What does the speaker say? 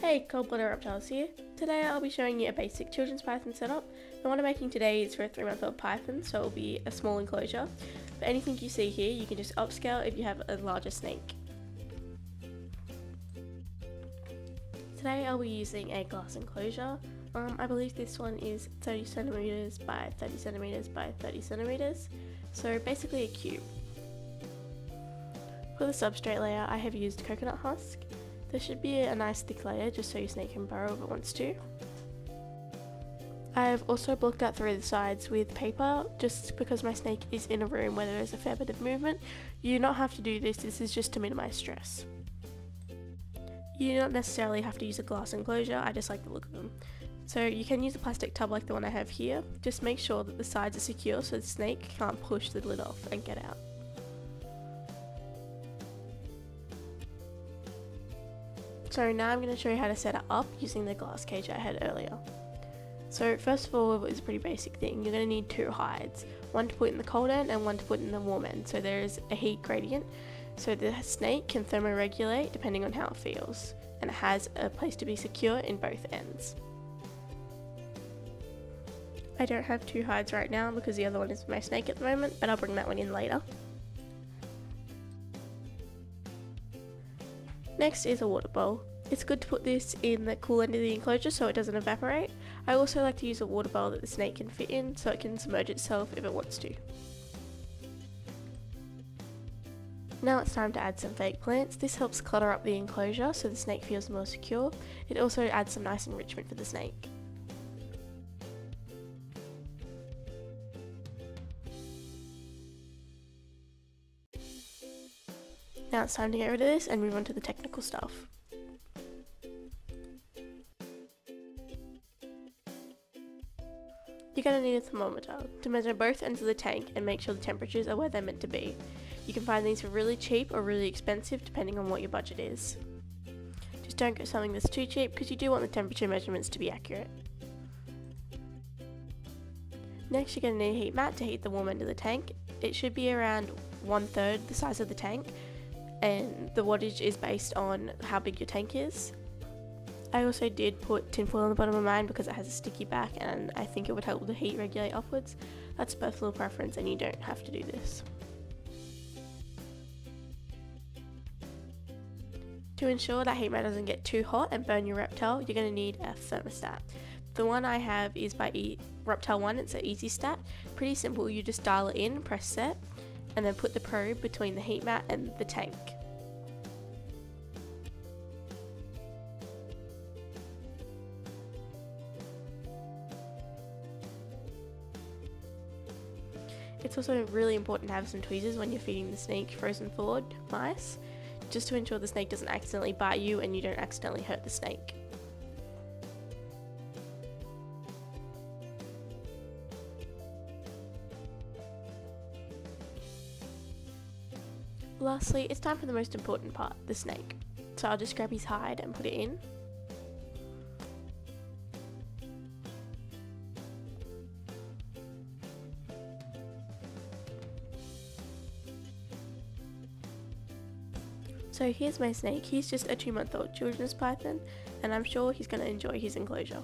Hey, Cold-Blooded Reptiles here. Today I'll be showing you a basic children's python setup. The one I'm making today is for a 3-month-old python, so it will be a small enclosure. But anything you see here, you can just upscale if you have a larger snake. Today I'll be using a glass enclosure. I believe this one is 30 centimeters by 30 centimeters by 30 centimeters, so basically a cube. For the substrate layer, I have used coconut husk. There should be a nice thick layer just so your snake can burrow if it wants to. I've also blocked out through the sides with paper just because my snake is in a room where there is a fair bit of movement. You do not have to do this, this is just to minimise stress. You do not necessarily have to use a glass enclosure, I just like the look of them. So you can use a plastic tub like the one I have here. Just make sure that the sides are secure so the snake can't push the lid off and get out. So now I'm going to show you how to set it up using the glass cage I had earlier. So first of all, it's a pretty basic thing. You're going to need 2 hides, one to put in the cold end and one to put in the warm end. So there is a heat gradient, so the snake can thermoregulate depending on how it feels, and it has a place to be secure in both ends. I don't have 2 hides right now because the other one is my snake at the moment, but I'll bring that one in later. Next is a water bowl. It's good to put this in the cool end of the enclosure so it doesn't evaporate. I also like to use a water bowl that the snake can fit in so it can submerge itself if it wants to. Now it's time to add some fake plants. This helps clutter up the enclosure so the snake feels more secure. It also adds some nice enrichment for the snake. Now it's time to get rid of this and move on to the technical stuff. You're going to need a thermometer to measure both ends of the tank and make sure the temperatures are where they're meant to be. You can find these for really cheap or really expensive depending on what your budget is. Just don't get something that's too cheap because you do want the temperature measurements to be accurate. Next, you're going to need a heat mat to heat the warm end of the tank. It should be around 1/3 the size of the tank, and the wattage is based on how big your tank is. I also did put tinfoil on the bottom of mine because it has a sticky back and I think it would help the heat regulate upwards. That's personal preference and you don't have to do this. To ensure that heat mat doesn't get too hot and burn your reptile, you're going to need a thermostat. The one I have is by Reptile One, it's an Easy Stat. Pretty simple, you just dial it in, press set, and then put the probe between the heat mat and the tank. It's also really important to have some tweezers when you're feeding the snake frozen thawed mice, just to ensure the snake doesn't accidentally bite you and you don't accidentally hurt the snake. Lastly, it's time for the most important part, the snake. So I'll just grab his hide and put it in. So here's my snake. He's just a 2-month-old children's python and I'm sure he's going to enjoy his enclosure.